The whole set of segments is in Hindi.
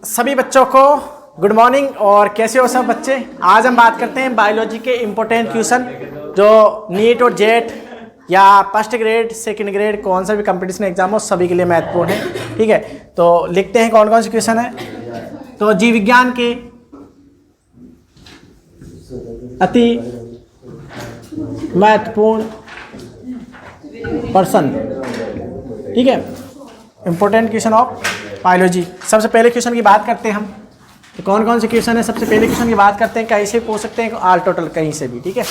सभी बच्चों को गुड मॉर्निंग। और कैसे हो सब बच्चे। आज हम बात करते हैं बायोलॉजी के इम्पोर्टेंट क्वेश्चन जो नीट और जेट या फर्स्ट ग्रेड सेकंड ग्रेड कौन सा भी कंपटीशन एग्जाम हो सभी के लिए महत्वपूर्ण है। ठीक है, तो लिखते हैं कौन कौन से क्वेश्चन है। तो जीव विज्ञान के अति महत्वपूर्ण पर्सन, ठीक है, इम्पोर्टेंट क्वेश्चन ऑफ बायोलॉजी। सबसे पहले क्वेश्चन की बात करते हैं हम, तो कौन कौन से क्वेश्चन है। सबसे पहले क्वेश्चन की बात करते हैं, कहीं से पूछ सकते हैं, ऑल टोटल कहीं से भी। ठीक है,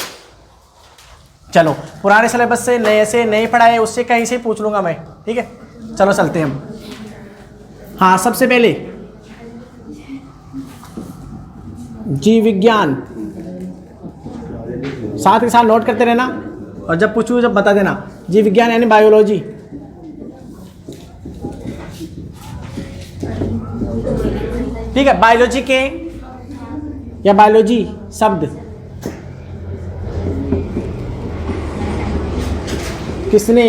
चलो पुराने सिलेबस से नए से नहीं पढ़ाए उससे कहीं से पूछ लूंगा मैं। ठीक है, चलो चलते हैं हम। हाँ, सबसे पहले जीव विज्ञान साथ के साथ नोट करते रहना और जब पूछूं जब बता देना। जीव विज्ञान यानी बायोलॉजी। ठीक है, बायोलॉजी के या बायोलॉजी शब्द किसने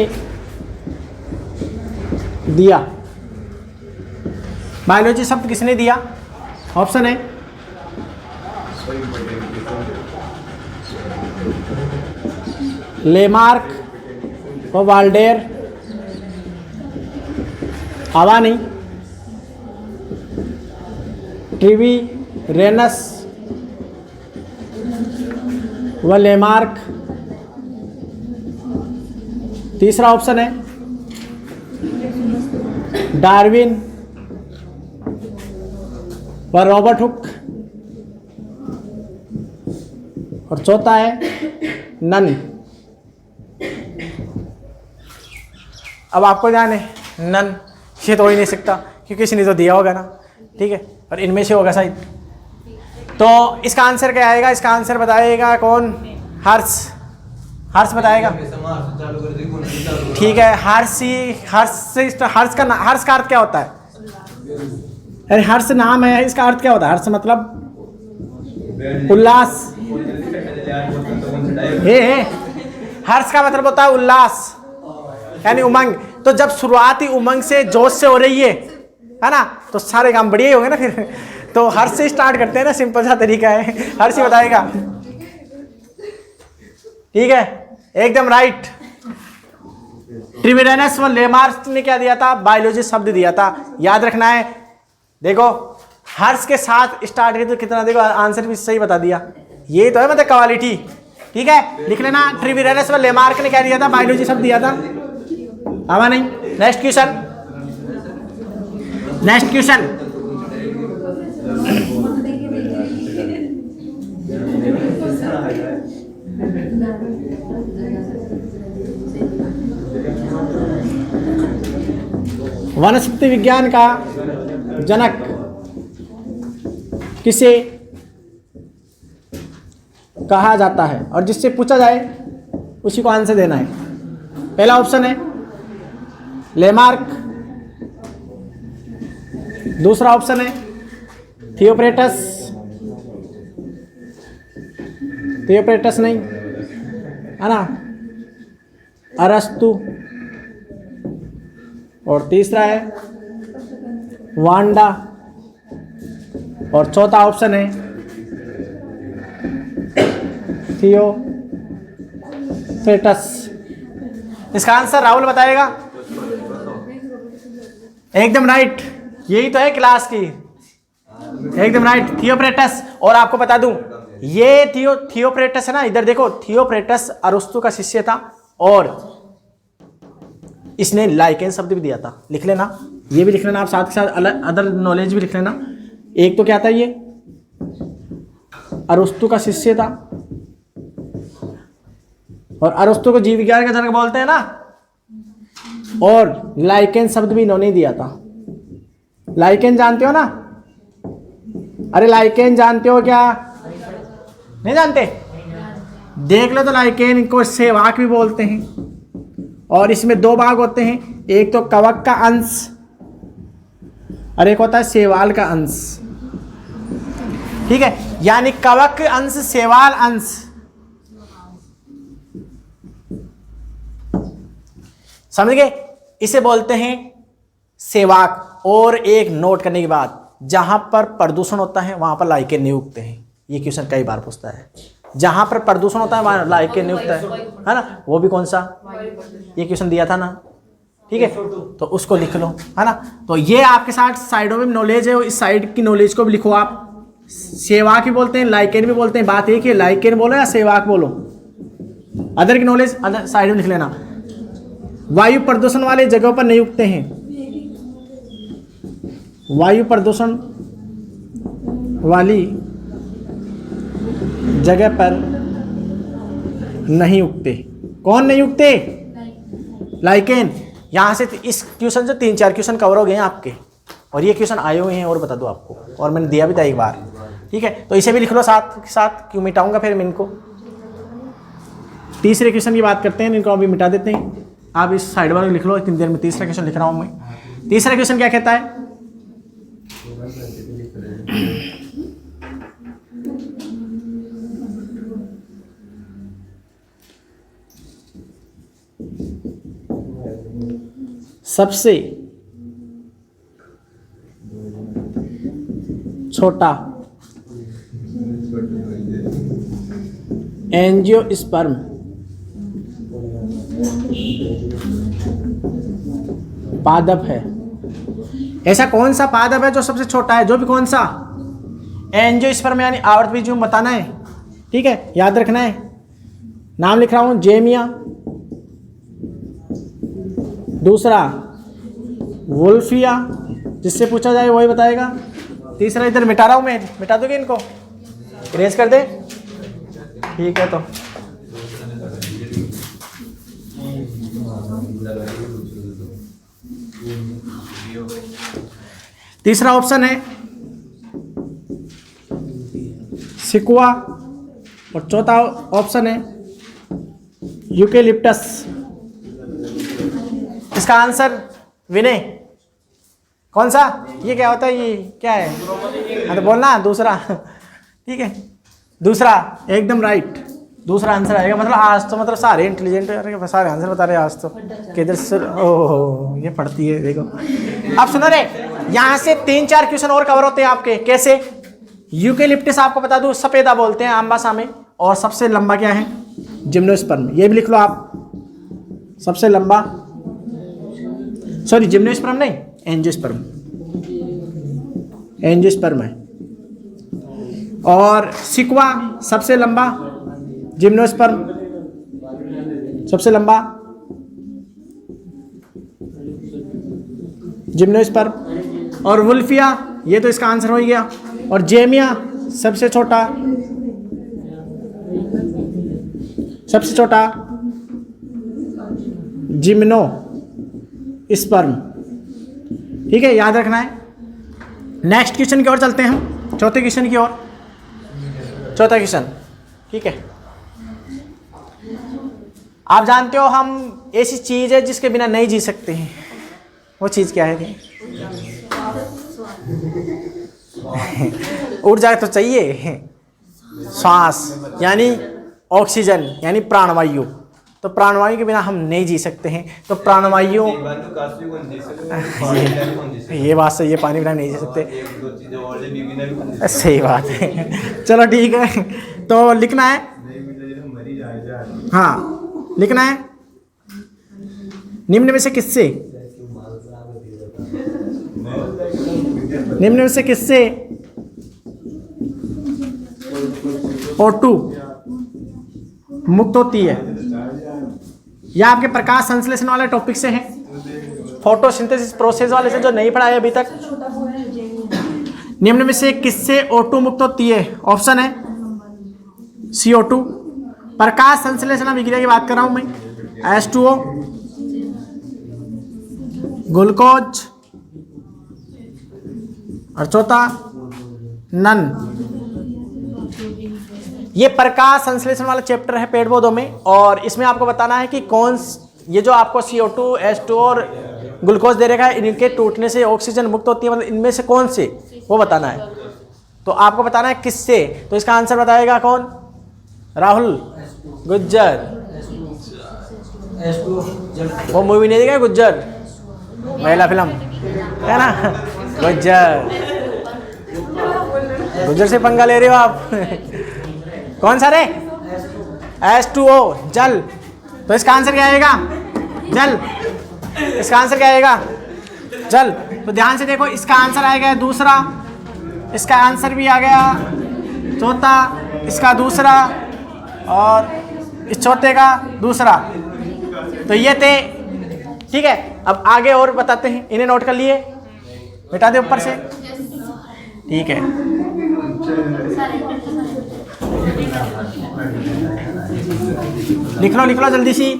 दिया। बायोलॉजी शब्द किसने दिया। ऑप्शन है लेमार्क और वाल्डेयर, आवा नहीं, ट्रिवीरेनस व लेमार्क। तीसरा ऑप्शन है डार्विन व रॉबर्ट हुक और चौथा है नन। अब आपको ध्यान है नन, ये तो हो ही नहीं सकता क्योंकि किसी ने तो दिया होगा ना। ठीक है, और इनमें से होगा शायद। तो इसका आंसर क्या आएगा। इसका आंसर बताएगा कौन। हर्ष बताएगा। ठीक है, हर्ष का अर्थ क्या होता है। अरे हर्ष नाम है, इसका अर्थ क्या होता है। हर्ष मतलब उल्लास। हर्ष का मतलब होता है उल्लास यानी उमंग। तो जब शुरुआती उमंग से जोश से हो रही है ना, तो सारे काम बढ़िया ही होंगे ना फिर। तो हर्ष से स्टार्ट करते हैं ना, सिंपल सा तरीका है। हर्ष ही बताएगा। ठीक है, एकदम राइट। ट्रिवीरेनस व लेमार्क ने क्या दिया था, बायोलॉजी शब्द दिया था। याद रखना है। देखो हर्ष के साथ स्टार्ट है तो कितना, देखो आंसर भी सही बता दिया। ये तो है मतलब क्वालिटी। ठीक है, लिख लेना। ट्रिवीरेनस व लेमार्क ने क्या दिया था, बायोलॉजी शब्द दिया था। आवा नहीं। Next question. वनस्पति विज्ञान का जनक किसे कहा जाता है, और जिससे पूछा जाए उसी को आंसर देना है। पहला ऑप्शन है लेमार्क, दूसरा ऑप्शन है थियोप्रेटस नहीं है ना, अरस्तु, और तीसरा है वांडा, और चौथा ऑप्शन है थियोफ्रेटस। इसका आंसर राहुल बताएगा। एकदम राइट, यही तो है क्लास की। एकदम राइट, थियोफ्रेटस। और आपको बता दूं ये थियोफ्रेटस है ना, इधर देखो, थियोफ्रेटस अरस्तु का शिष्य था और इसने लाइकेन शब्द भी दिया था। लिख लेना, ये भी लिख लेना आप, साथ के साथ अदर नॉलेज भी लिख लेना। एक तो क्या था, ये अरस्तु का शिष्य था और अरस्तु को जीव विज्ञान का जनक बोलते हैं ना, और लाइकेन शब्द भी इन्होंने दिया था। लाइकेन जानते हो ना। अरे लाइकेन जानते हो क्या, नहीं जानते। देख लो तो लाइकेन, इनको सेवाक भी बोलते हैं। और इसमें दो भाग होते हैं, एक तो कवक का अंश और एक होता है शैवाल का अंश। ठीक है, यानी कवक अंश, शैवाल अंश। समझ गए, इसे बोलते हैं सेवाक। और एक नोट करने की बात, जहाँ पर प्रदूषण होता है वहाँ पर लाइकेन नहीं उगते हैं। ये क्वेश्चन कई बार पूछता है। जहाँ पर प्रदूषण होता है वहाँ लाइकेन नहीं उगता है ना। वो भी कौन सा, ये क्वेश्चन दिया था ना, ठीक है, तो उसको लिख लो, है ना। तो ये आपके साथ साइडों में नॉलेज है, इस साइड की नॉलेज को भी लिखो आप। सेवाक भी बोलते हैं, लाइकेन भी बोलते हैं, बात एक है लाइकेन बोलो या सेवाक बोलो। अदर की नॉलेज अदर साइड में लिख लेना। वायु प्रदूषण वाले जगहों पर नहीं उगते हैं, वायु प्रदूषण वाली जगह पर नहीं उगते। कौन नहीं उगते? लाइकेन। यहाँ से इस क्वेश्चन से 3-4 क्वेश्चन कवर हो गए हैं आपके, और ये क्वेश्चन आए हुए हैं और बता दो आपको, और मैंने दिया भी था एक बार, ठीक है। तो इसे भी लिख लो साथ साथ, क्यों मिटाऊंगा फिर मैं इनको। तीसरे क्वेश्चन की बात करते हैं, इनको अभी मिटा देते हैं। आप इस साइड वाले लिख लो, इतनी देर में तीसरा क्वेश्चन लिख रहा हूँ मैं। तीसरा क्वेश्चन क्या कहता है? सबसे छोटा एंजियोस्पर्म पादप है। ऐसा कौन सा पादप है जो सबसे छोटा है? जो भी कौन सा एंजियोस्पर्म यानी आवर्तबीज बताना है, ठीक है, याद रखना है। नाम लिख रहा हूं, जेमिया। दूसरा वुल्फिया, जिससे पूछा जाए वही बताएगा। तीसरा इधर मिटा रहा हूं मैं, मिटा दोगे इनको, इरेज कर दे, ठीक है। तो तीसरा ऑप्शन है सिकुआ, और चौथा ऑप्शन है यूकेलिप्टस। इसका आंसर विनय कौन सा? ये क्या होता है, ये क्या है? हाँ तो बोलना दूसरा, ठीक है, दूसरा एकदम राइट, दूसरा आंसर आएगा। मतलब आज तो मतलब सारे इंटेलिजेंट है, सारे आंसर बता रहे हैं आज तो। किधर से ओह ये पढ़ती है देखो। अब सुनो रे, यहाँ से 3-4 क्वेश्चन और कवर होते हैं आपके। कैसे? यूकेलिप्टस आपको बता दूं सफेदा बोलते हैं आम्बा सामे, और सबसे लंबा क्या है? जिम्नोस्पर्म। ये भी लिख लो आप, सबसे लंबा, सॉरी जिम्नोस्पर्म नहीं, एंजियोस्पर्म, एंजियोस्पर्म है। और सिक्वा सबसे लंबा, जिम्नोस्पर्म सबसे लंबा, जिम्नोस्पर्म। और वुल्फिया, ये तो इसका आंसर हो ही गया। और जेमिया सबसे छोटा, सबसे छोटा जिम्नो स्पर्म, ठीक है, याद रखना है। नेक्स्ट क्वेश्चन की ओर चलते हैं हम, चौथे क्वेश्चन की ओर। चौथा क्वेश्चन, ठीक है। आप जानते हो हम ऐसी चीज है जिसके बिना नहीं जी सकते हैं, वो चीज क्या है? ऊर्जा तो चाहिए, श्वास यानी ऑक्सीजन यानी प्राणवायु। तो प्राणवायु के बिना हम नहीं जी सकते हैं। तो प्राणवायु ये बात सही है, पानी बिना नहीं जी सकते, सही बात है। चलो ठीक है, तो लिखना है, हाँ लिखना है, निम्न में से किससे, निम्न में से किससे O2 मुक्त होती है? यह आपके प्रकाश संश्लेषण वाले टॉपिक से है, फोटोसिंथेसिस प्रोसेस वाले से जो नहीं पढ़ा है अभी तक। निम्न में से किससे O2 मुक्त होती है? ऑप्शन है CO2, प्रकाश संश्लेषण अभिक्रिया की बात कर रहा हूं मैं, H2O, ग्लूकोज, और चौथा नन। ये प्रकाश संश्लेषण वाला चैप्टर है पेड़ पौधों में, और इसमें आपको बताना है कि कौन, ये जो आपको CO2, H2O और ग्लूकोज दे रखा है, इनके टूटने से ऑक्सीजन मुक्त होती है, मतलब इनमें से कौन से, वो बताना है। तो आपको बताना है किससे। तो इसका आंसर बताएगा कौन? राहुल गुज्जर। वो मूवी नहीं देखा गुज्जर, महिला फिल्म है ना, गुज्जर। गुजर से पंगा ले रहे हो आप। कौन सा रे? H2O, जल। तो इसका आंसर क्या आएगा? जल। इसका आंसर क्या आएगा? जल। तो ध्यान से देखो, इसका आंसर आएगा दूसरा, इसका आंसर भी आ गया चौथा, इसका दूसरा और इस चौथे का दूसरा। तो ये थे, ठीक है। अब आगे और बताते हैं, इन्हें नोट कर लिए, मिटा दे ऊपर से, ठीक है। लिख लो जल्दी सी।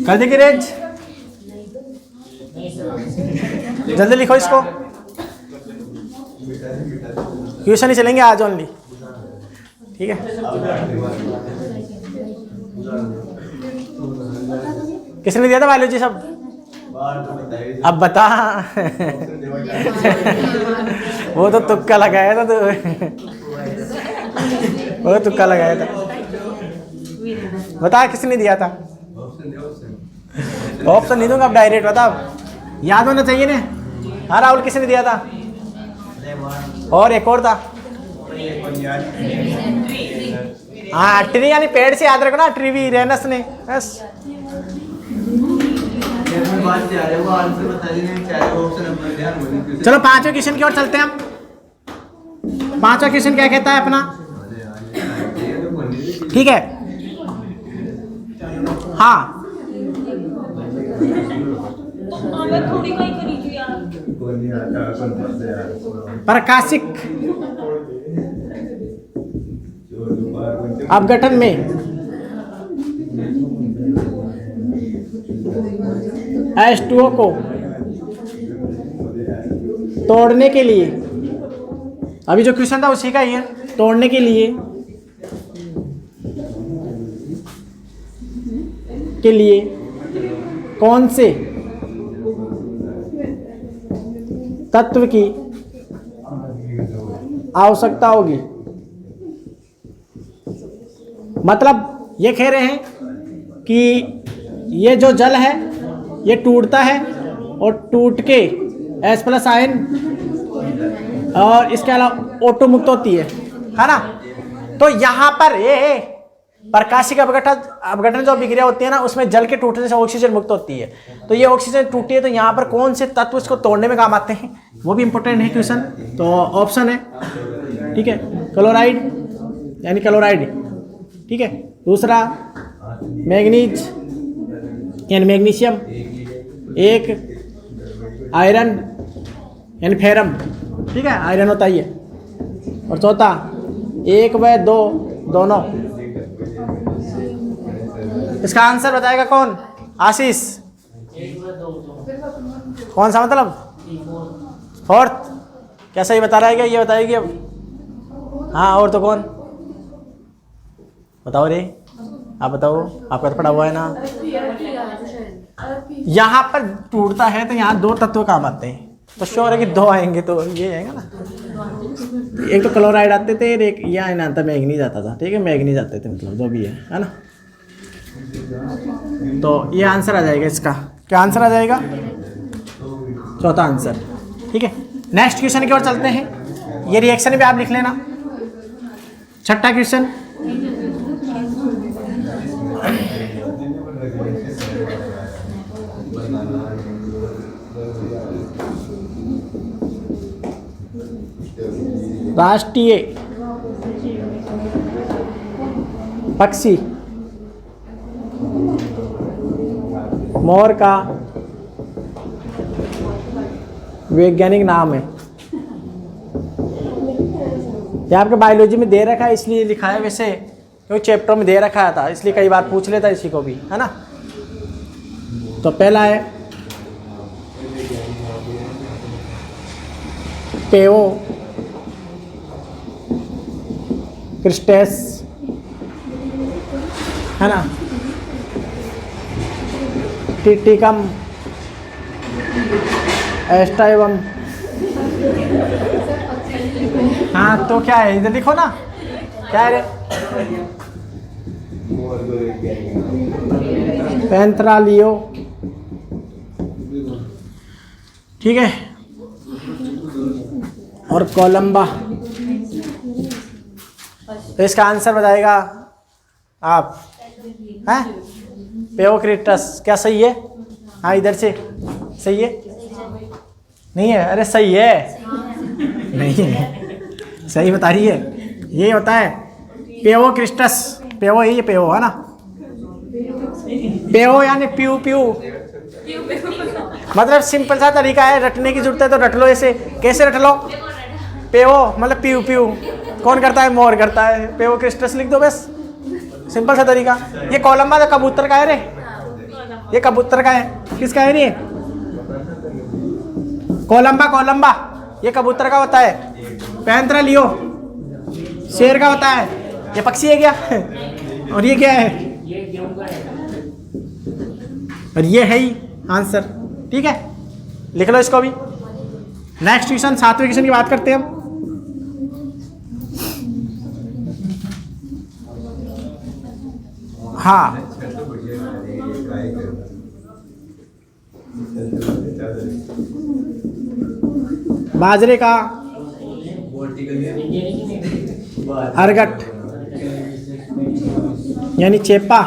कर देगी रेज, जल्दी लिखो इसको। ट्यूशन ही चलेंगे आज ओनली, ठीक है। किसने दिया था बायोलॉजी सब? अब बता। वो तो तुक्का लगाया था, तो वो तुक्का लगाया था। बता किसने दिया था? ऑप्शन नहीं दूंगा, अब डायरेक्ट बता। याद होना चाहिए ना। हाँ राहुल, किसने दिया था? और एक और था। हाँ ट्री, यानी पेड़ से याद रखो ना, ट्री रेनस ने, बस। चलो 5वें क्वेश्चन की ओर चलते हैं हम। 5वां क्वेश्चन क्या कहता है अपना? ठीक है, हाँ प्रकाशिक अपघटन में H2O को तोड़ने के लिए, अभी जो क्वेश्चन था उसी का ही है, तोड़ने के लिए कौन से तत्व की आवश्यकता होगी? मतलब ये कह रहे हैं कि ये जो जल है ये टूटता है और टूट के H+ आयन और इसके अलावा O2 मुक्त होती है ना। तो यहाँ पर ये प्रकाशिक अपघटन जो अभिक्रिया होती है ना, उसमें जल के टूटने से ऑक्सीजन मुक्त होती है। तो ये ऑक्सीजन टूटी है, तो यहाँ पर कौन से तत्व इसको तोड़ने में काम आते हैं, वो भी इंपॉर्टेंट है क्वेश्चन। तो ऑप्शन है, ठीक है, क्लोराइड यानी क्लोराइड, ठीक है। दूसरा मैग्नीज यानी मैग्नीशियम, एक आयरन यानी फेरम, ठीक है, आयरन होता ही है। और चौथा 1 व 2 दोनों। इसका आंसर बताएगा कौन? आशीष। कौन सा मतलब? फोर्थ। क्या सही बता रहा है क्या? ये बताएगी अब। हाँ, और तो कौन? बताओ रे, आप बताओ, आपका तो पढ़ा हुआ है ना। यहाँ पर टूटता है तो यहाँ 2 तत्व काम आते हैं, तो श्योर है कि 2 आएंगे, तो ये आएगा ना। एक तो क्लोराइड आते थे, एक ये आयन आता, मैग्नीज आता था, ठीक है, मैग्नीज आते थे, मतलब जो भी है ना। तो ये आंसर आ जाएगा इसका। क्या आंसर आ जाएगा? चौथा आंसर, ठीक है। नेक्स्ट क्वेश्चन की ओर चलते हैं, ये रिएक्शन भी आप लिख लेना। 6ठा क्वेश्चन, राष्ट्रीय पक्षी मोर का वैज्ञानिक नाम है। ये आपके बायोलॉजी में दे रखा है, इसलिए लिखा है, वैसे क्योंकि चैप्टर में दे रखा था, इसलिए कई बार पूछ लेता इसी को भी, है ना। तो पहला है पेओ क्रिस्टेस, है ना, टिटिकम एस्टाइवम। हाँ तो क्या है, इधर लिखो ना, क्या है रे? पैंथरालियो ठीक है। और कोलंबा, तो इसका आंसर बताएगा आप, हैं? पेओक्रिटस, क्या सही है? हाँ इधर से सही है? नहीं है? अरे सही है, नहीं है, सही बता रही है। ये होता है पेओक्रिस्टस, पेओ है, ये पेओ है ना, पेओ यानी प्यू प्यू, मतलब सिंपल सा तरीका है, रटने की जरूरत है तो रट लो ऐसे। कैसे रट लो? पेओ मतलब प्यू प्यू कौन करता है? मोर करता है। पेओक्रिस्टस लिख दो बस, सिंपल सा तरीका। ये कोलंबा तो कबूतर का है रे, ये कबूतर का है, किसका है रे? कोलंबा, कोलंबा ये कबूतर का होता है। पैंथरा लियो शेर का होता है। ये पक्षी है क्या? और ये क्या है? और ये है ही आंसर। ठीक है, लिख लो इसको भी। नेक्स्ट क्वेश्चन, 7वें क्वेश्चन की बात करते हैं हम। हाँ, बाजरे का अरगट यानी चेपा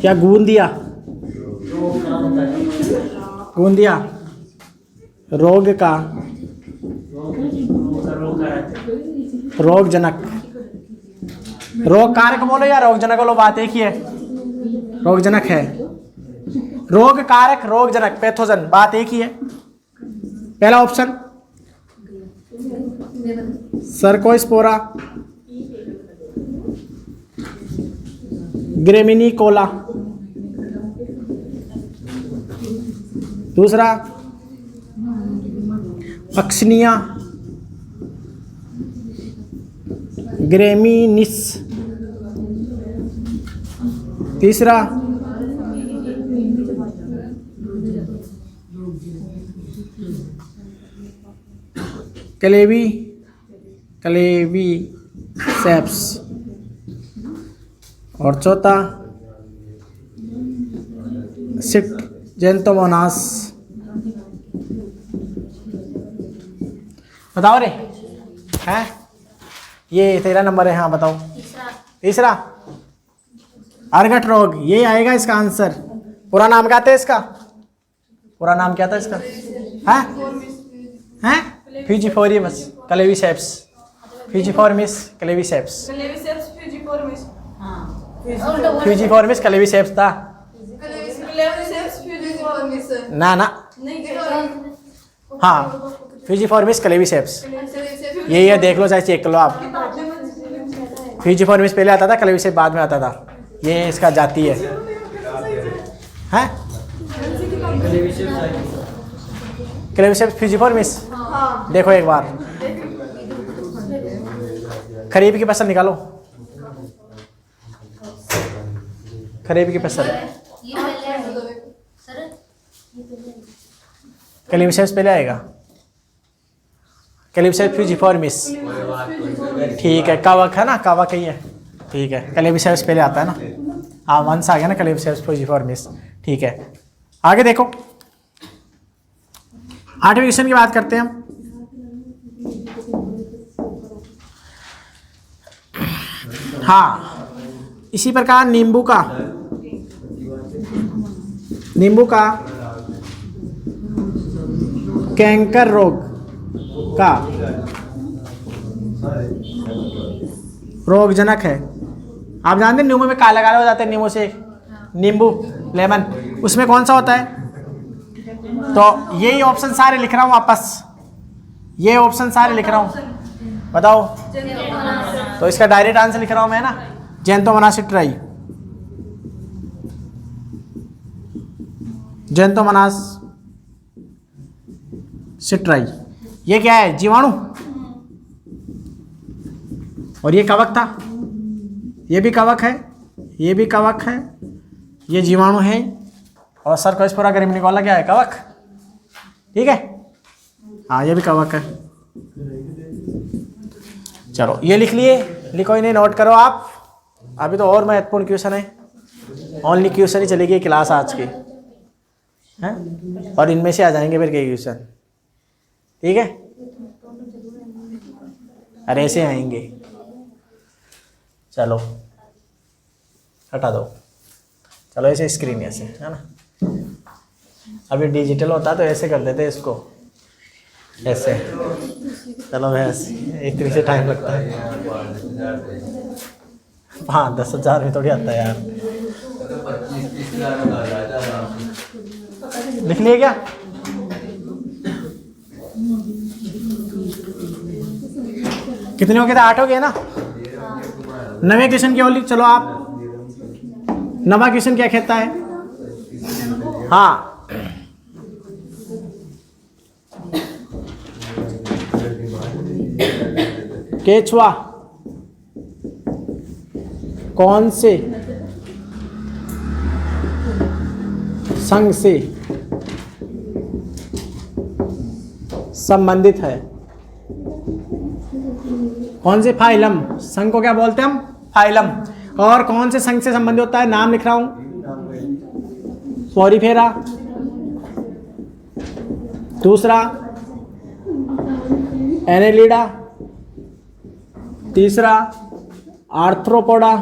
या गूंदिया, गूंदिया रोग का रोगजनक, रोग कारक बोलो या रोगजनक बोलो, बात एक ही है। रोगजनक है, रोग कारक रोगजनक, पैथोजन, बात एक ही है। पहला ऑप्शन सर्कोस्पोरा ग्रेमिनिकोला, दूसरा पक्सनिया ग्रेमिनिस, तीसरा क्लेवी सेप्स, और चौथा सिट्जेंटोमोनास। बताओ रे, हैं? ये तेरा नंबर है, हाँ बताओ। तीसरा अर्गट रोग, ये आएगा इसका आंसर। पूरा नाम क्या था इसका? पूरा नाम क्या था इसका? हैं? हैं? फ्यूजिफोरमिस क्लेवीसेप्स, फ्यूजिफोरमिस क्लेवीसेप्स, फ्यूजिफोरमिस क्लेवीसेप्स था ना ना, हाँ फ्यूजिफोरमिस क्लेवीसेप्स, यही है, देख लो चाहे चेक कर लो आप। फ्यूजिफोरमिस पहले आता था, क्लेवीसेप्स बाद में आता था। ये इसका जाति है, हैं? क्लेवीसेप्स फ्यूजिफोरमिस, देखो एक बार, खरीब की फसल निकालो, खरीब की फसल। क्लेवीसेप्स पहले आएगा, क्लेवीसेप्स फ्यूजिफोरमिस, ठीक है। कवक है ना, कवक ही है, ठीक है। क्लेवीसेप्स पहले आता है ना, हाँ वंश आ गया ना, क्लेवीसेप्स फ्यूजिफोरमिस, ठीक है। आगे देखो, 8वें क्वेश्चन की बात करते हैं हम। हाँ, इसी प्रकार नींबू का कैंकर रोग का रोगजनक है। आप जानते हैं नींबू में काला काला हो जाता है, नींबू से, नींबू लेमन, उसमें कौन सा होता है? तो यही ऑप्शन सारे लिख रहा हूँ वापस, ये ऑप्शन सारे लिख रहा हूँ, बताओ। तो इसका डायरेक्ट आंसर लिख रहा हूँ मैं ना, ज़ैंथोमोनास सिट्राई, ज़ैंथोमोनास सिट्राई। ये क्या है? जीवाणु, और ये कवक था, ये भी कवक है, ये भी कवक है, ये जीवाणु है, और सर्कोस्पोरा ग्रेमिनिकोला क्या है? कवक, ठीक है। हाँ ये भी कवक है। चलो ये लिख लिए, लिखो इन्हें, नोट करो आप। अभी तो और महत्वपूर्ण क्वेश्चन है, ओनली क्वेश्चन ही चलेगी क्लास आज की। हैं, और इनमें से आ जाएंगे फिर कई क्वेश्चन, ठीक है। अरे ऐसे आएंगे, चलो हटा दो, चलो ऐसे स्क्रीन ऐसे है ना। अभी डिजिटल होता तो ऐसे कर देते इसको, ऐसे। चलो वैसे एक तरीके से टाइम लगता है। हाँ 10,000 में थोड़ी आता है यार। लिख लिए क्या? कितने हो गए थे? 8 हो गए ना। 9वें क्वेश्चन की ओर लिख, चलो आप 9वां क्वेश्चन क्या कहता है? हाँ केचुआ कौन से संघ से संबंधित है? कौन से फाइलम, संघ को क्या बोलते हैं हम? फाइलम। और कौन से संघ से संबंधित होता है? नाम लिख रहा हूं, स्पोरीफेरा, दूसरा एनेलिडा, तीसरा आर्थ्रोपोडा,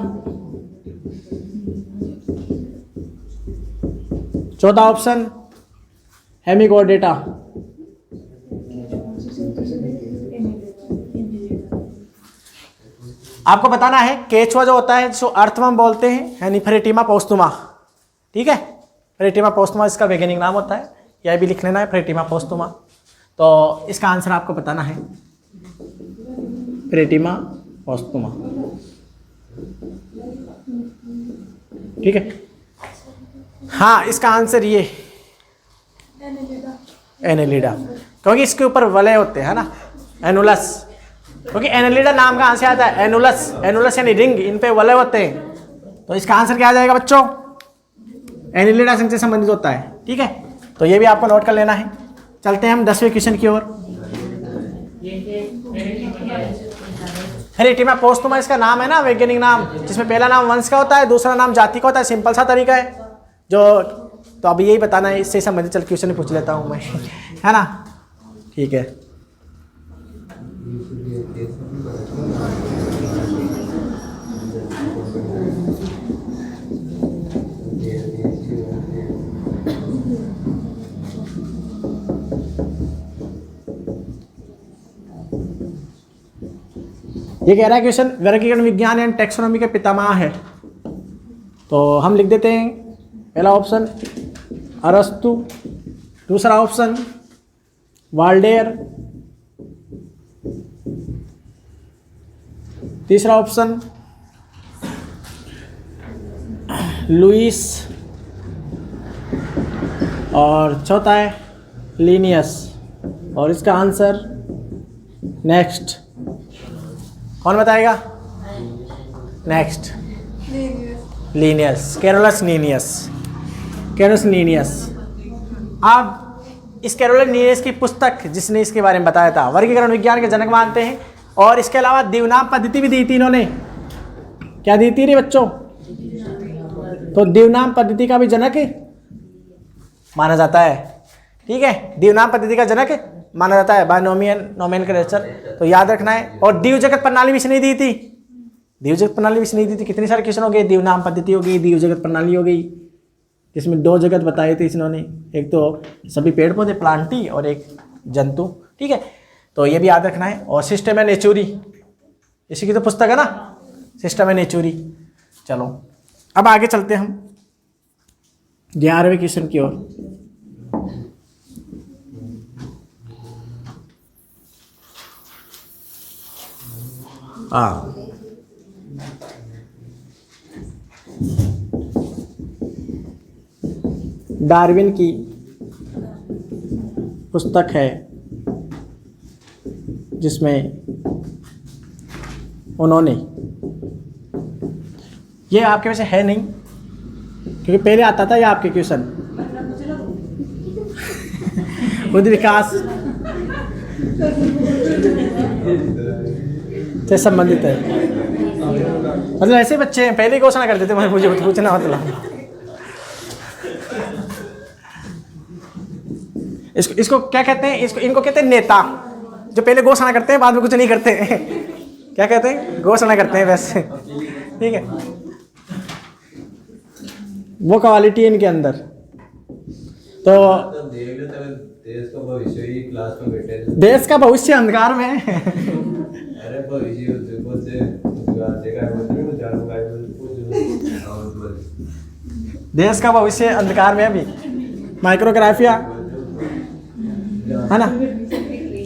चौथा ऑप्शन हेमिगोडेटा। आपको बताना है केचुआ जो होता है जिसको अर्थवर्म बोलते हैं, यानी फेरेटिमा पोस्टुमा, ठीक है। फेरेटिमा पोस्टुमा इसका वैज्ञानिक नाम होता है, यह भी लिख लेना है, फेरेटिमा पोस्टुमा। तो इसका आंसर आपको बताना है फेरेटिमा पोस्टुमा, ठीक है। हाँ इसका आंसर ये एनेलिडा, क्योंकि इसके ऊपर वलय होते हैं ना, एनुलस, क्योंकि एनेलिडा नाम का आंसर आता है एनुलस, एनुलस यानी रिंग, इन पे वलय होते हैं। तो इसका आंसर क्या आ जाएगा बच्चों? एनेलिडा संघ से संबंधित होता है, ठीक है। तो ये भी आपको नोट कर लेना है। चलते हैं हम 10वें क्वेश्चन की ओर। फेरेटिमा पोस्टुमा इसका नाम है ना, वैज्ञानिक नाम, जिसमें पहला नाम वंश का होता है, दूसरा नाम जाति का होता है। सिंपल सा तरीका है जो, तो अभी यही बताना है, इससे संबंधित चल क्वेश्चन पूछ लेता हूँ मैं, है ना, ठीक है। ये कह रहा है क्वेश्चन वर्गीकरण विज्ञान एंड टैक्सोनॉमी के पितामह है, तो हम लिख देते हैं पहला ऑप्शन अरस्तु, दूसरा ऑप्शन वाल्डेयर, तीसरा ऑप्शन लुईस, और चौथा है लीनियस। और इसका आंसर नेक्स्ट कौन बताएगा? Next Linnaeus, Carolus Linnaeus, Carolus Linnaeus. अब इस कैरोलस लीनियस की पुस्तक जिसने इसके बारे में बताया था, वर्गीकरण विज्ञान के जनक मानते हैं। और इसके अलावा दिवनाम पद्धति भी दी थी इन्होंने, क्या दी थी रे बच्चों? तो दिवनाम पद्धति का भी जनक माना जाता है, ठीक है। दिवनाम पद्धति का जनक माना जाता है, बायनोमियल नोमेनक्लेचर, तो याद रखना है। और दीव जगत प्रणाली भी इसने दी थी, दीव जगत प्रणाली भी इसने दी थी। कितने सारे क्वेश्चन हो गए? दिवनाम पद्धति हो गई, दीव जगत प्रणाली हो गई, जिसमें 2 जगत बताए थे इन्होंने, एक तो सभी पेड़ पौधे प्लांटी और एक जंतु, ठीक है। तो ये भी याद रखना है। और सिस्टम नेचुरी, इसी की तो पुस्तक है ना, सिस्टम नेचुरी। चलो अब आगे चलते हैं हम 11वें क्वेश्चन की ओर। डार्विन की पुस्तक है जिसमें उन्होंने, ये आपके वैसे है नहीं क्योंकि पहले आता था ये आपके क्वेश्चन, बुद्ध विकास से संबंधित है। मतलब ऐसे बच्चे हैं पहले घोषणा कर देते, मुझे पूछना मतलब। इसको इसको क्या कहते हैं, इसको इनको कहते हैं नेता, जो पहले घोषणा करते हैं बाद में कुछ नहीं करते क्या कहते हैं, घोषणा करते हैं वैसे, ठीक है। वो क्वालिटी है इनके अंदर। तो देश का भविष्य ही क्लास में बैठे हैं। देश का भविष्य अंधकार में है अरे भविष्य देखो से देखा है मतलब तो जानू का देश का भविष्य अंधकार में अभी। माइक्रोग्राफिया है ना,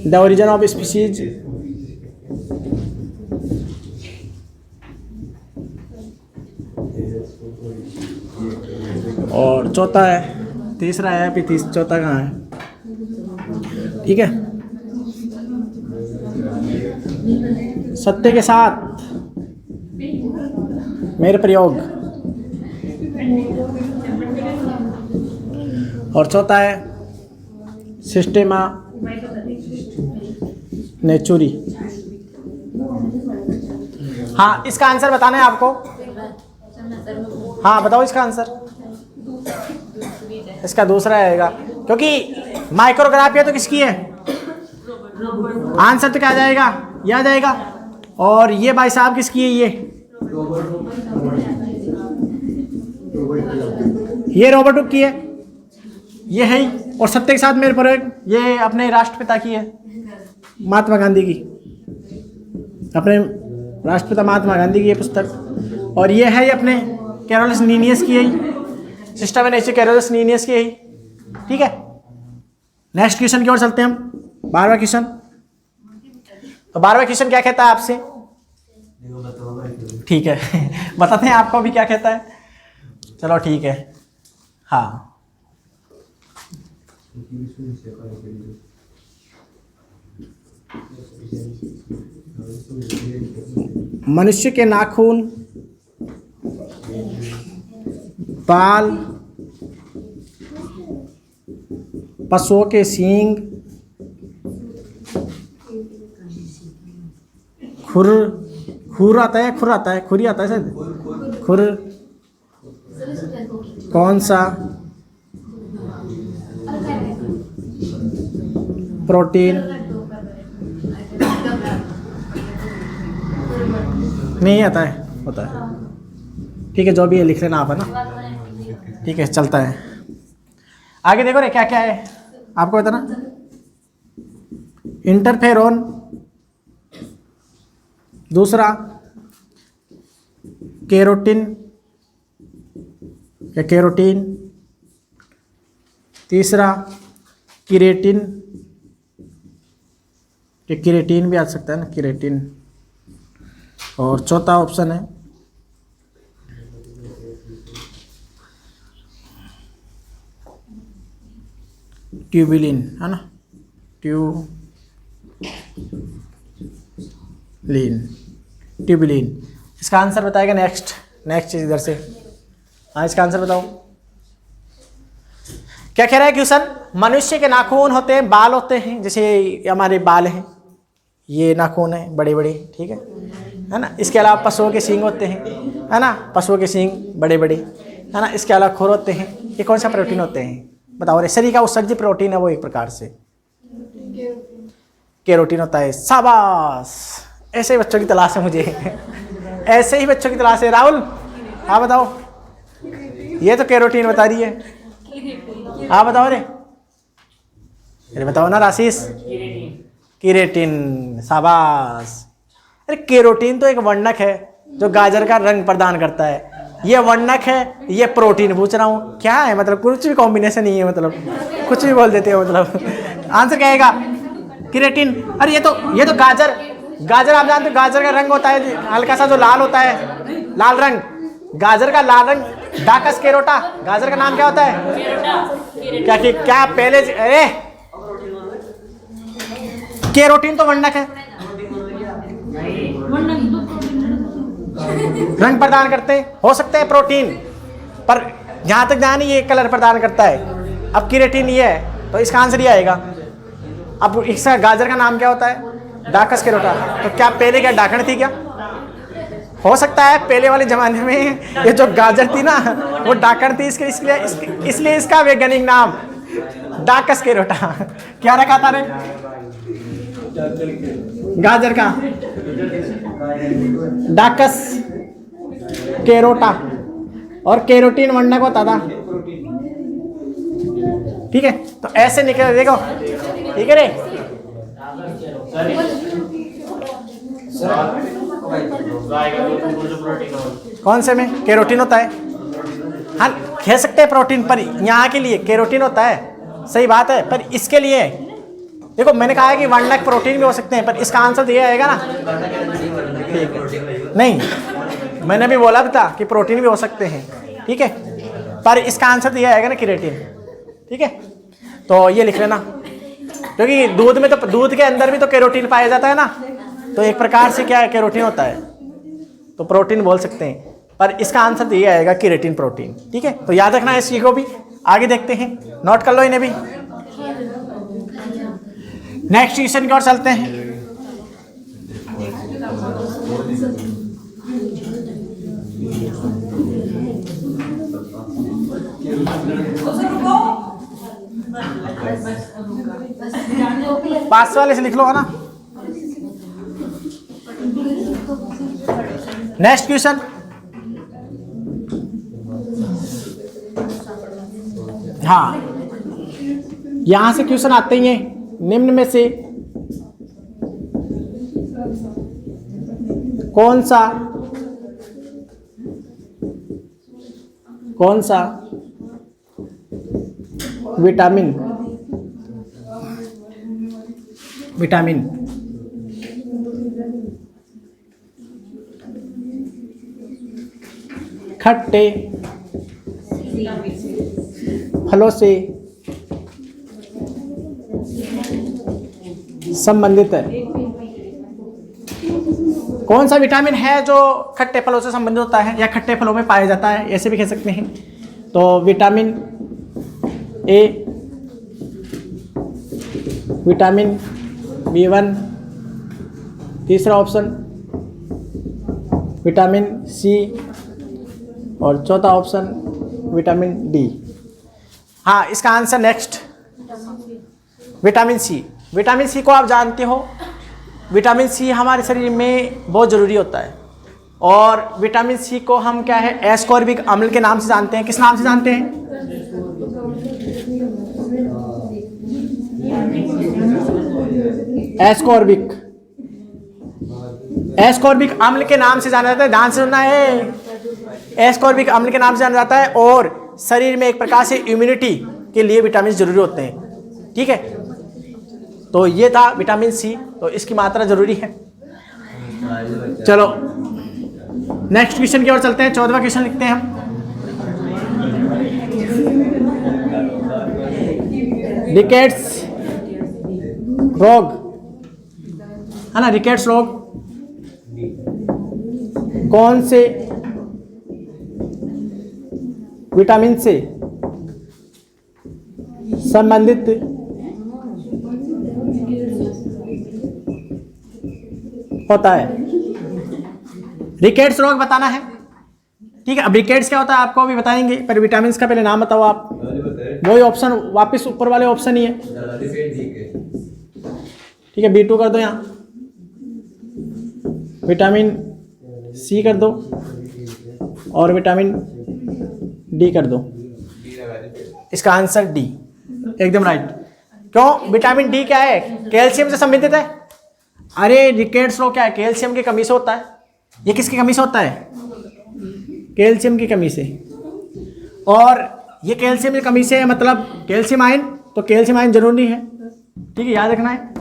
द ओरिजिन ऑफ स्पीशीज। और चौथा है, तीसरा है अभी, चौथा कहाँ है, ठीक है। सत्य के साथ मेरे प्रयोग, और चौथा है सिस्टेमा नेचुरी। हाँ, इसका आंसर बताना है आपको। हाँ बताओ इसका आंसर। इसका दूसरा आएगा, क्योंकि माइक्रोग्राफिया तो किसकी है, आंसर तो क्या आ जाएगा, यह आ जाएगा। और ये भाई साहब किसकी है, ये रॉबर्ट हुक की है, ये है ही। और सत्य के साथ मेरे प्रयोग, ये अपने राष्ट्रपिता की है, महात्मा गांधी की, अपने राष्ट्रपिता महात्मा गांधी की ये पुस्तक। और ये है अपने कैरोलस लीनियस की है, system and nature Carolus Linnaeus की है, ठीक है। नेक्स्ट क्वेश्चन की ओर चलते हैं हम, 12वां क्वेश्चन। तो 12वां क्वेश्चन क्या कहता है आपसे, ठीक है बताते हैं आपको भी क्या कहता है, चलो ठीक है। हाँ, मनुष्य के नाखून, बाल, पशुओं के सींग, खुर आता है, खुर आता है, खुरी आता है शायद, खुर, कौन सा प्रोटीन, नहीं आता है, होता है, ठीक है, जो भी है लिख लेना आप, है ना, ठीक है, चलता है आगे। देखो रे क्या क्या है आपको बताना। इंटरफेरोन, दूसरा केरोटिन या केरोटीन, तीसरा किरेटिन, ये किरेटिन भी आ सकता है ना, किरेटिन। और चौथा ऑप्शन है ट्यूबिलिन, है ना, ट्यूबिलिन। इसका आंसर बताएगा नेक्स्ट चीज इधर से। हाँ, इसका आंसर बताओ क्या कह रहा है क्वेश्चन। मनुष्य के नाखून होते हैं, बाल होते हैं, जैसे हमारे बाल हैं, ये नाखून है बड़े बड़े, ठीक है ना। इसके अलावा पशुओं के सींग होते हैं, है ना, पशुओं के सींग बड़े बड़े, है ना। इसके अलावा खुर होते हैं। ये कौन सा प्रोटीन होते हैं बताओ रे। शरीर का उत्सर्जित प्रोटीन है वो, एक प्रकार से केरोटीन होता है। शाबाश, ऐसे ही बच्चों की तलाश है मुझे ऐसे ही बच्चों की तलाश है। राहुल हाँ बताओ, ये तो केरोटीन बता रही है, हाँ बताओ रे, अरे बताओ ना राशीष। किरेटिन, शाबाश। अरे केरोटीन तो एक वर्णक है जो गाजर का रंग प्रदान करता है, ये वर्णक है, ये प्रोटीन पूछ रहा हूँ क्या है, मतलब कुछ भी कॉम्बिनेशन नहीं है, मतलब कुछ भी बोल देते हो, मतलब आंसर क्या आएगा, किरेटिन। अरे ये तो गाजर आप जानते हो, गाजर का रंग होता है हल्का सा जो लाल होता है, लाल रंग, गाजर का लाल रंग, डाकस केरोटा, गाजर का नाम क्या होता है, क्या पहले, अरे केरोटीन तो वर्णक है, रंग प्रदान करते हो सकते हैं प्रोटीन, पर जहां तक ध्यान ये कलर प्रदान करता है। अब किरेटिन ये है तो इसका आंसर ये आएगा। अब इसका गाजर का नाम क्या होता है, डाकस केरोटा। तो क्या पहले क्या डाकण थी क्या, हो सकता है पहले वाले जमाने में ये जो गाजर थी ना वो डाकण थी, इसलिए इसका वैज्ञानिक नाम डाकस केरोटा। क्या रखा था रे? गाजर का डाकस केरोटा, और केरोटीन वंडा को होता था। ठीक है, तो ऐसे निकल, देखो ठीक है रे। कौन से में केरोटीन होता है? हाँ कह सकते हैं प्रोटीन, पर यहाँ के लिए केरोटीन होता है, सही बात है। पर इसके लिए देखो मैंने कहा है कि 1 लाख प्रोटीन भी हो सकते हैं, पर इसका आंसर दिया जाएगा ना। नहीं, मैंने भी बोला भी था कि प्रोटीन भी हो सकते हैं, ठीक है, पर इसका आंसर दिया जाएगा ना केराटिन। ठीक है, तो ये लिख लेना, क्योंकि दूध में तो, दूध के अंदर भी तो केरोटीन पाया जाता है ना, तो एक प्रकार से क्या है, केरोटीन होता है, तो प्रोटीन बोल सकते हैं, पर इसका आंसर दिया जाएगा केराटिन प्रोटीन। ठीक है, तो याद रखना है इस चीज को भी। आगे देखते हैं, नोट कर लो इन्हें भी। नेक्स्ट क्वेश्चन की ओर चलते हैं। पास वाले से लिख लो है ना। नेक्स्ट क्वेश्चन, हाँ यहां से क्वेश्चन आते ही हैं। निम्न में से कौन सा विटामिन खट्टे फलों से संबंधित है? कौन सा विटामिन है जो खट्टे फलों से संबंधित होता है या खट्टे फलों में पाया जाता है, ऐसे भी कह सकते हैं। तो विटामिन ए, विटामिन B1, तीसरा ऑप्शन विटामिन सी, और चौथा ऑप्शन विटामिन डी। हाँ इसका answer next vitamin C. Vitamin C को आप जानते हो, विटामिन सी हमारे शरीर में बहुत ज़रूरी होता है, और विटामिन सी को हम क्या है, एस्कॉर्बिक अम्ल के नाम से जानते हैं। किस नाम से जानते हैं? एस्कॉर्बिक अम्ल के नाम से जाना जाता है। ध्यान से सुनना है, एस्कॉर्बिक अम्ल के नाम से जाना जाता है, और शरीर में एक प्रकार से इम्यूनिटी के लिए विटामिन जरूरी होते हैं। ठीक है, तो ये था विटामिन सी, तो इसकी मात्रा जरूरी है। चलो नेक्स्ट क्वेश्चन की ओर चलते हैं। 14वां क्वेश्चन लिखते हैं हम। रिकेट्स रोग है ना, रिकेट्स रोग कौन से विटामिन से संबंधित होता है? रिकेट्स रोग बताना है। ठीक है, अब रिकेट्स क्या होता है आपको भी बताएंगे, पर विटामिन का पहले नाम बताओ आप। वही ऑप्शन वापस ऊपर वाले ऑप्शन ही है। ठीक है, B2 कर दो, यहाँ विटामिन सी कर दो, और विटामिन डी कर दो। इसका आंसर डी, एकदम राइट। क्यों? विटामिन डी क्या है, कैल्शियम से संबंधित है। अरे रिकेट्स रोग क्या है, कैल्शियम की कमी से होता है। ये किसकी कमी से होता है? कैल्शियम की कमी से। और ये कैल्शियम की कमी से है, मतलब कैल्शियम आयन, तो कैल्शियम आयन जरूरी है। ठीक है, याद रखना है।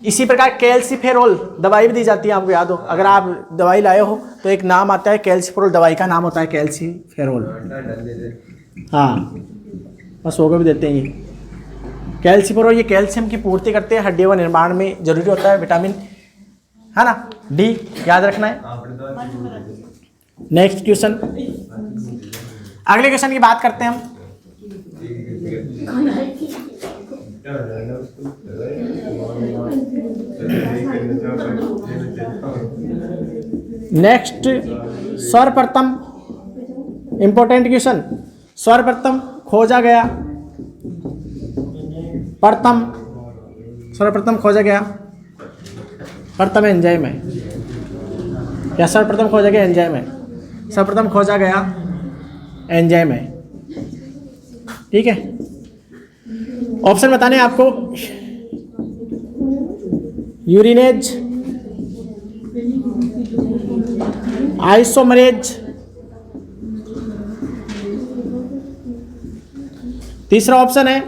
इसी प्रकार कैल्सीफेरोल दवाई भी दी जाती है, आपको याद हो, अगर आप दवाई लाए हो तो एक नाम आता है कैल्सीफेरोल, दवाई का नाम होता है कैल्सीफेरोल। हाँ बस होगा भी देते हैं ये कैल्सीफेरोल। ये कैल्शियम की पूर्ति करते हैं, हड्डियों का निर्माण में जरूरी होता है विटामिन, है ना, डी, याद रखना है। नेक्स्ट क्वेश्चन, अगले क्वेश्चन की बात करते हैं हम। नेक्स्ट सर्वप्रथम इंपॉर्टेंट क्वेश्चन, सर्वप्रथम खोजा गया सर्वप्रथम खोजा गया प्रथम एंजाइम है, या सर्वप्रथम खोजा गया एंजाइम है, सर्वप्रथम खोजा गया एंजाइम है। ठीक है, ऑप्शन बताने हैं आपको, यूरिनेज, आइसोमरेज, तीसरा ऑप्शन है,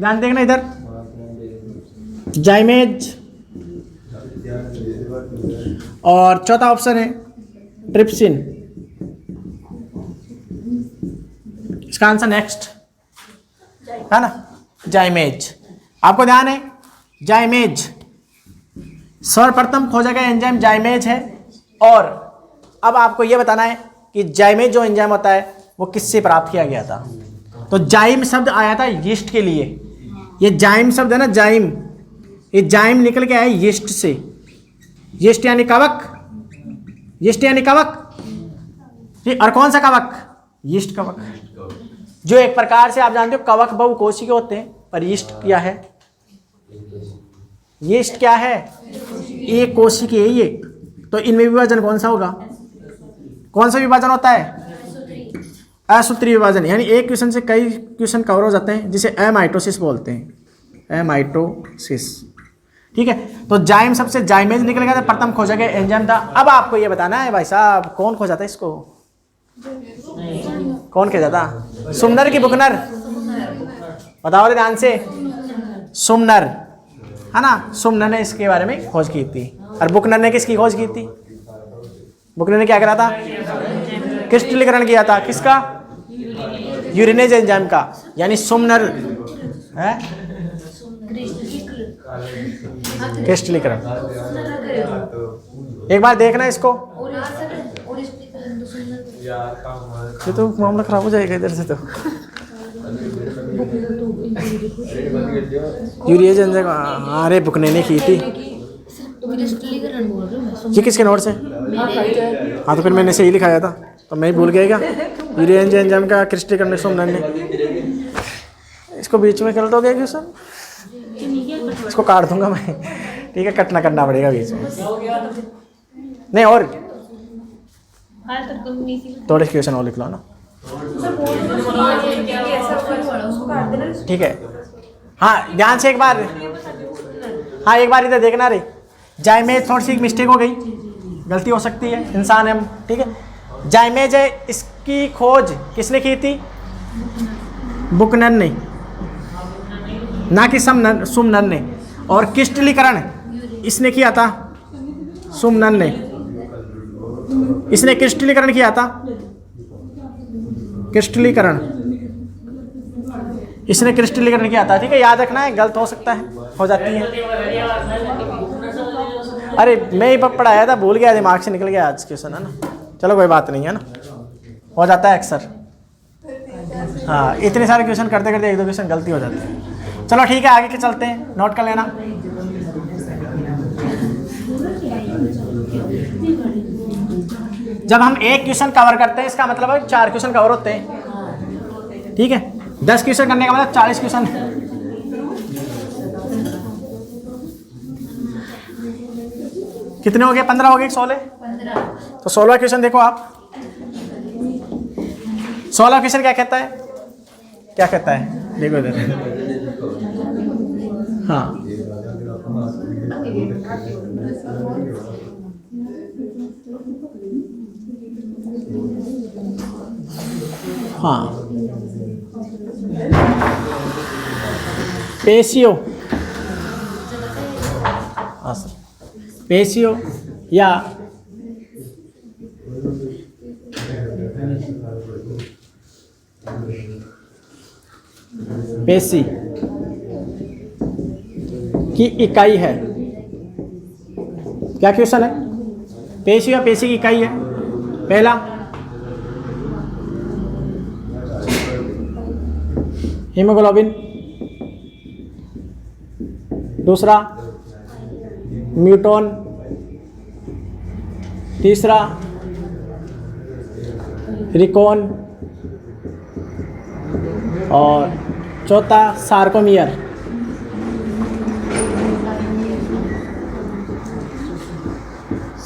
ध्यान देखना इधर, जाइमेज, और चौथा ऑप्शन है ट्रिप्सिन। इसका आंसर नेक्स्ट है ना, जाइमेज। आपको ध्यान है, जाइमेज सर्वप्रथम खोजा गया एंजाइम जाइमेज है। और अब आपको यह बताना है कि जाइमेज जो एंजाइम होता है वो किससे प्राप्त किया गया था। तो जाइम शब्द आया था यीस्ट के लिए, ये जाइम शब्द है ना, जाइम, ये जाइम निकल के आया यीस्ट से। यीस्ट यानी कवक, यीस्ट यानी कवक, ठीक। और कौन सा कवक? यीस्ट कवक, जो एक प्रकार से आप जानते हो कवक बहुकोशिकीय होते हैं। पर यीस्ट क्या है? यीस्ट क्या है? एक कोशिकीय है ये। तो इनमें विभाजन कौन सा होगा? कौन सा विभाजन होता है? असूत्रीय विभाजन, यानी एक क्वेश्चन से कई क्वेश्चन कवर हो जाते हैं, जिसे एमाइटोसिस बोलते हैं, एमाइटोसिस। ठीक है, तो जाइम सबसे जाइमेज निकल गया था, प्रथम खोजा गया एंजाइम था। अब आपको ये बताना है भाई साहब, कौन खोजा था इसको? कौन खोजा था? सुमनर की बुकनर? बताओ ध्यान से, सुमनर है ना, सुमनर ने इसके बारे में खोज की थी। और बुकनर ने किसकी खोज की थी? बुकनर ने क्या करा था? क्रिस्टलीकरण किया था। किसका? यूरिनेज एंजाइम का, यानी सुमनर है क्रिस्टलीकरण। एक बार देखना इसको, ये तो मामला खराब हो जाएगा इधर से। तो यूरिनेज एंजाइम, अरे बुकने ने की थी। ये किसके नोट से? हाँ, तो फिर मैंने सही लिखाया था, तो मैं ही भूल गया क्या? यूरिनेज एंजाइम का क्रिस्टलीकरण सुमनर ने। इसको बीच में कर दोगे क्वेश्चन, इसको काट दूंगा मैं। ठीक है, कटना करना पड़ेगा बीच में, नहीं और थोड़े क्वेश्चन और लिख लो ना। ठीक है, हाँ ध्यान से एक बार, हाँ एक बार इधर देखना रे। जाइमेज थोड़ी सी मिस्टेक हो गई, गलती हो सकती है, इंसान है हम। ठीक है, जाइमेज है, इसकी खोज किसने की थी? बुकनर ने, ना कि सुमनर ने। और क्रिस्टलीकरण इसने किया था, सुमनर ने। इसने क्रिस्टलीकरण किया था, क्रिस्टलीकरण इसने क्रिस्टलीकरण किया था। ठीक है, याद रखना है, गलत हो सकता है, हो जाती है। अरे मैं ही पढ़ाया था, भूल गया, दिमाग से निकल गया आज क्वेश्चन, है ना। चलो कोई बात नहीं, है ना, हो जाता है अक्सर। हाँ, इतने सारे क्वेश्चन करते करते एक दो क्वेश्चन गलती हो जाती है। चलो ठीक है, आगे के चलते हैं, नोट कर लेना। जब हम एक क्वेश्चन कवर करते हैं, इसका मतलब है 4 क्वेश्चन कवर होते हैं। ठीक है, 10 क्वेश्चन करने का मतलब 40 क्वेश्चन। कितने हो गए? 15 हो गए, 16। तो 16 क्वेश्चन देखो आप। 16 क्वेश्चन क्या कहता है? क्या कहता है? देखो इधर, हाँ हाँ, पेशियो, हाँ सर, पेशियो या पेशी की इकाई है। क्या क्वेश्चन है? पेशी या पेशी की इकाई है। पहला हीमोग्लोबिन, दूसरा म्यूटोन, तीसरा रिकॉन, और चौथा सार्कोमियर।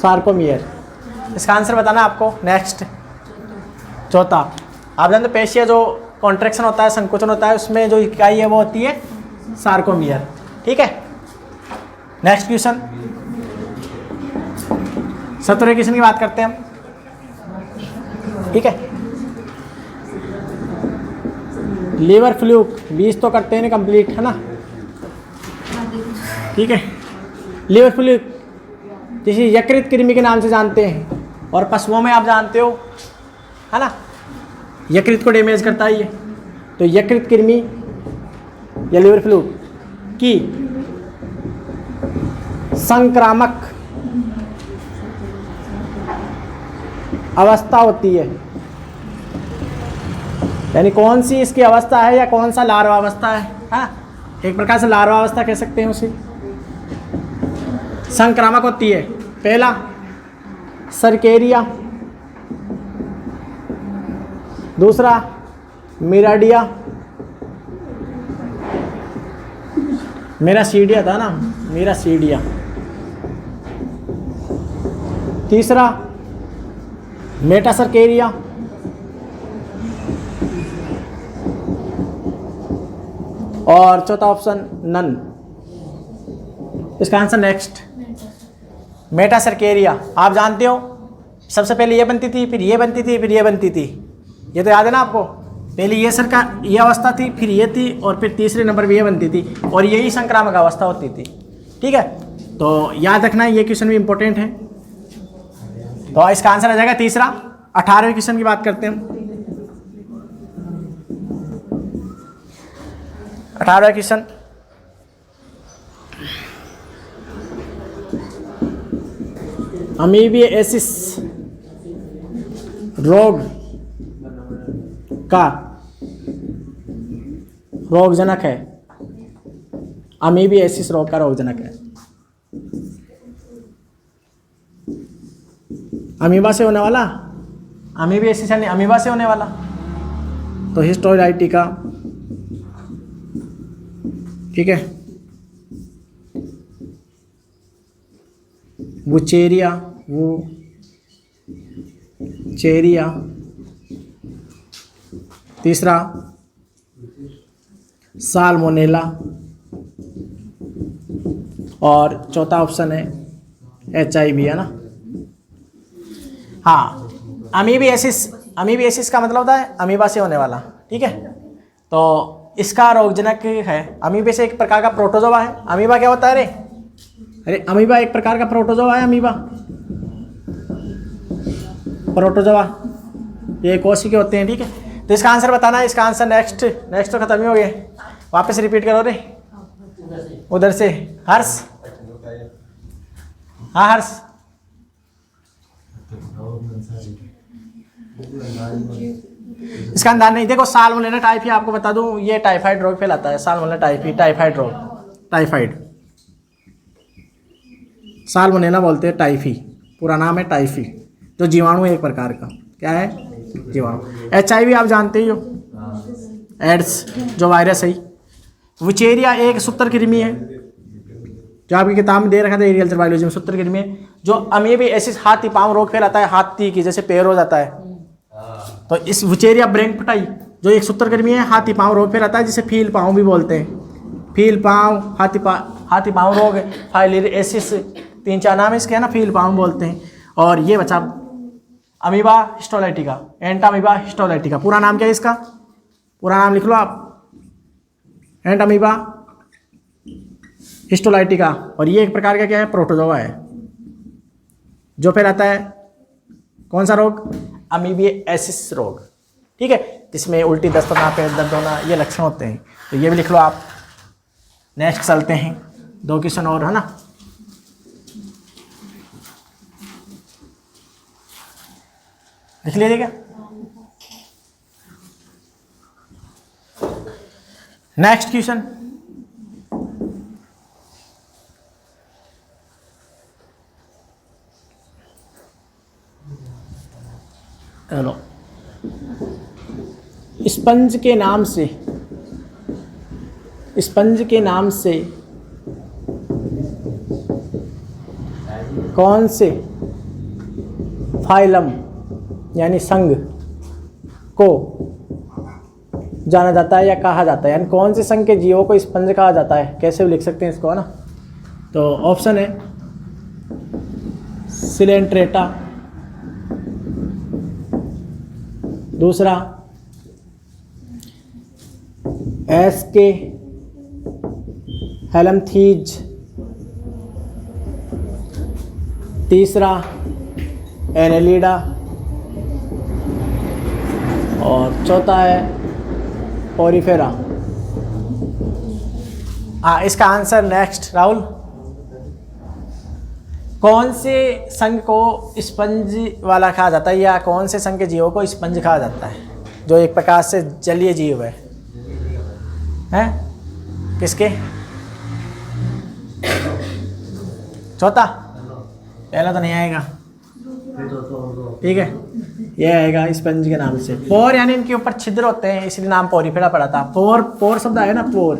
सार्कोमियर। इसका आंसर बताना आपको। नेक्स्ट चौथा, आप जानते पेशिया जो कॉन्ट्रैक्शन होता है, संकोचन होता है, उसमें जो इकाई है वो होती है सार्कोमियर। ठीक है। नेक्स्ट क्वेश्चन, 17वें क्वेश्चन की बात करते हैं हम। ठीक है। लीवर फ्लूक 20 तो करते हैं कंप्लीट, है ना। ठीक है। लीवर फ्लूक जिसे यकृत कृमि के नाम से जानते हैं, और पशुओं में आप जानते हो, है ना, यकृत को डैमेज करता है ये। तो यकृत कृमि या लीवर फ्लूक की संक्रामक अवस्था होती है, यानी कौन सी इसकी अवस्था है या कौन सा लार्वा अवस्था है, हाँ, एक प्रकार से लार्वा अवस्था कह सकते हैं उसे। संक्रामक होती है। पहला सर्केरिया, दूसरा मिराडिया, मेरा सीडिया था ना, मेरा सीडिया, तीसरा मेटासर्केरिया, और चौथा ऑप्शन नन। इसका आंसर नेक्स्ट मेटासर्केरिया। आप जानते हो सबसे पहले ये बनती थी, फिर ये बनती थी, फिर ये बनती थी, ये तो याद है ना आपको। पहले ये सर का ये अवस्था थी, फिर ये थी, और फिर तीसरे नंबर पर ये बनती थी, और यही संक्रामक अवस्था होती थी। ठीक है, तो याद रखना ये क्वेश्चन भी इंपॉर्टेंट है। तो इसका आंसर आ जाएगा तीसरा। 18वें क्वेश्चन की बात करते हैं हम। 18वां क्वेश्चन, अमीबियासिस रोग का रोगजनक है। अमीबियासिस रोग का रोगजनक है। अमीबा से होने वाला, अमीबियासिस यानी अमीबा से होने वाला, तो हिस्टोलाइटिका। ठीक है। वुचेरिया, वुचेरिया, तीसरा साल्मोनेला, और चौथा ऑप्शन है HIV, है ना। हाँ, अमीबियासिस का मतलब होता है अमीबा से होने वाला। ठीक है, तो इसका रोगजनक है। अमीबा से एक प्रकार का प्रोटोजोआ है। अमीबा क्या होता है? अरे अमीबा एक प्रकार का प्रोटोजोआ है। अमीबा प्रोटोजोआ ये कोशिका होते हैं। ठीक है, तो इसका आंसर बताना है। इसका आंसर नेक्स्ट तो खत्म ही हो गए, वापस रिपीट करो रे उधर से। हर्ष, हाँ हर्ष, इसका अंदाज नहीं। देखो साल्मोनेला टाइफी आपको बता दूं, ये टाइफाइड रोग फैलाता है। साल्मोनेला टाइफी, टाइफाइड रोग, टाइफाइड, साल्मोनेला बोलते हैं टाइफी, पूरा नाम है टाइफी, जो जीवाणु है एक प्रकार का। क्या है? जीवाणु। HIV आप जानते ही हो, एड्स जो वायरस है। वुचेरिया एक सूत्रकृमि है, जो आपकी किताब में दे रखा था एग्रीकल्चर बायोलॉजी में। सूत्रकृमि है जो अमीबियासिस हाथी पांव रोग फैलाता है। हाथी की जैसे पैर हो जाता है, तो इस वुचेरिया ब्रैंकफटाई जो एक सूत्रकृमि है, हाथी पांव रोग फैलाता है, जिसे फील पांव भी बोलते हैं। फील पांव, हाथी पांव रोग, फाइलेरियासिस, 3-4 नाम इसके, है ना, फील पांव बोलते हैं। और ये बचा अमीबा हिस्टोलाइटिका, एंटामीबा हिस्टोलाइटिका। पूरा नाम क्या है इसका? पूरा नाम लिख लो आप, एंटामीबा हिस्टोलाइटिका। और ये एक प्रकार का क्या है? प्रोटोजोआ है, जो फैलाता है कौन सा रोग? अमीबियासिस रोग। ठीक है, जिसमें उल्टी, दस्त होना, पेट दर्द होना, ये लक्षण होते हैं। तो ये भी लिख लो आप। नेक्स्ट चलते हैं, 2 क्वेश्चन और, है ना। लिख लीजिए क्या? नेक्स्ट क्वेश्चन, चलो, स्पंज के नाम से, स्पंज के नाम से कौन से फाइलम यानी संघ को जाना जाता है या कहा जाता है, यानी कौन से संघ के जीवों को स्पंज कहा जाता है, कैसे भी लिख सकते हैं इसको, है ना। तो ऑप्शन है सिलेंट्रेटा, दूसरा एस के हेलमथीज, तीसरा एनेलिडा और चौथा है पोरिफेरा। हाँ, इसका आंसर नेक्स्ट राहुल, कौन से संघ को स्पंज वाला कहा जाता है या कौन से संघ के जीवों को स्पंज कहा जाता है, जो एक प्रकार से जलीय जीव है? किसके? चौथा? पहला तो नहीं आएगा, ठीक है, ये आएगा स्पंज के नाम से। पोर यानी इनके ऊपर छिद्र होते हैं, इसलिए नाम पोरिफेरा पड़ा था। पोर, पोर शब्द आया ना, पोर,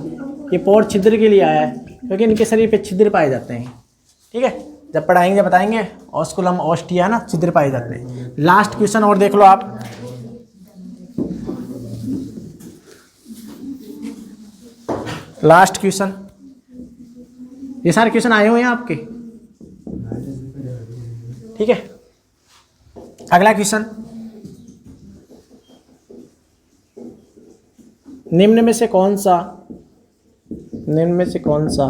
ये पोर छिद्र के लिए आया है क्योंकि इनके शरीर पे छिद्र पाए जाते हैं, ठीक है। जब पढ़ाएंगे जब बताएंगे, ऑस्कुलम ऑस्टिया ना, छिद्र पाए जाते हैं। लास्ट क्वेश्चन और देख लो आप, लास्ट क्वेश्चन, ये सारे क्वेश्चन आए हुए हैं आपके, ठीक है। अगला क्वेश्चन, निम्न में से कौन सा निम्न में से कौन सा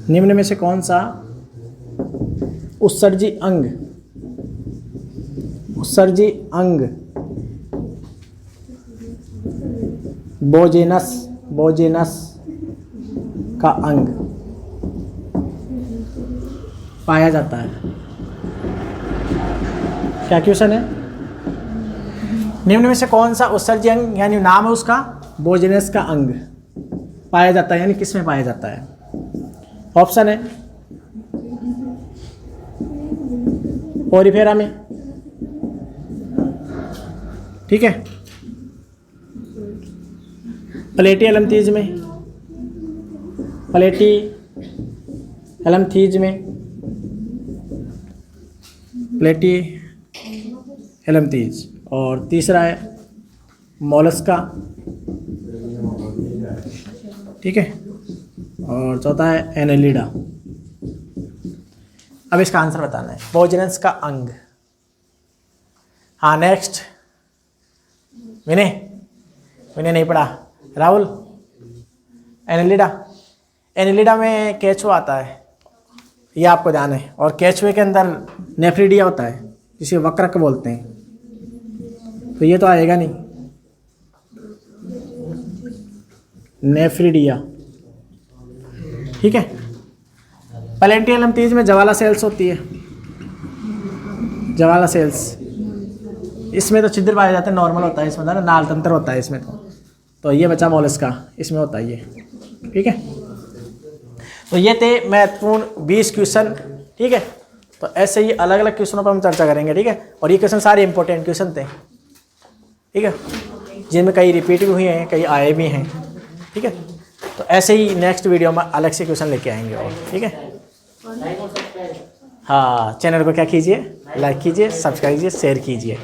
निम्न में से कौन सा उत्सर्जी अंग बोजेनस का अंग पाया जाता है? क्या क्वेश्चन है? निम्न में से कौन सा उत्सर्जी अंग, यानी नाम है उसका, बोजेनस का अंग पाया जाता है, यानी किस में पाया जाता है? ऑप्शन है पोरिफेरा में, ठीक है, प्लेटी हेलमथीज में, प्लेटी हेलमथीज, और तीसरा है मोलस्का, ठीक है, और चौथा है एनेलिडा। अब इसका आंसर बताना है, बोजेनस का अंग। हाँ, नेक्स्ट विनय नहीं पढ़ा, राहुल, एनेलिडा में केचुआ आता है, ये आपको ध्यान है, और केचुए के अंदर नेफ्रिडिया होता है, जिसे वक्रक बोलते हैं, तो ये तो आएगा नहीं, नेफ्रिडिया, ठीक है। प्लेटी हेलमथीज में जवाला सेल्स होती है, जवाला सेल्स, इसमें तो छिद्र पाए जाते हैं, नॉर्मल होता है इसमें, ना नाल तंत्र होता है इसमें, तो ये बचा मोलस्का, इसमें होता है ये, ठीक है। तो ये थे महत्वपूर्ण 20 क्वेश्चन, ठीक है। तो ऐसे ही अलग अलग क्वेश्चनों पर हम चर्चा करेंगे, ठीक है। और ये क्वेश्चन सारे इंपॉर्टेंट क्वेश्चन थे, ठीक है, जिनमें कई रिपीट भी हुए हैं, कई आए भी हैं, ठीक है। तो ऐसे ही नेक्स्ट वीडियो में अलग से क्वेश्चन लेके आएंगे और, ठीक है। हाँ, चैनल को क्या कीजिए, लाइक कीजिए, सब्सक्राइब कीजिए, शेयर कीजिए।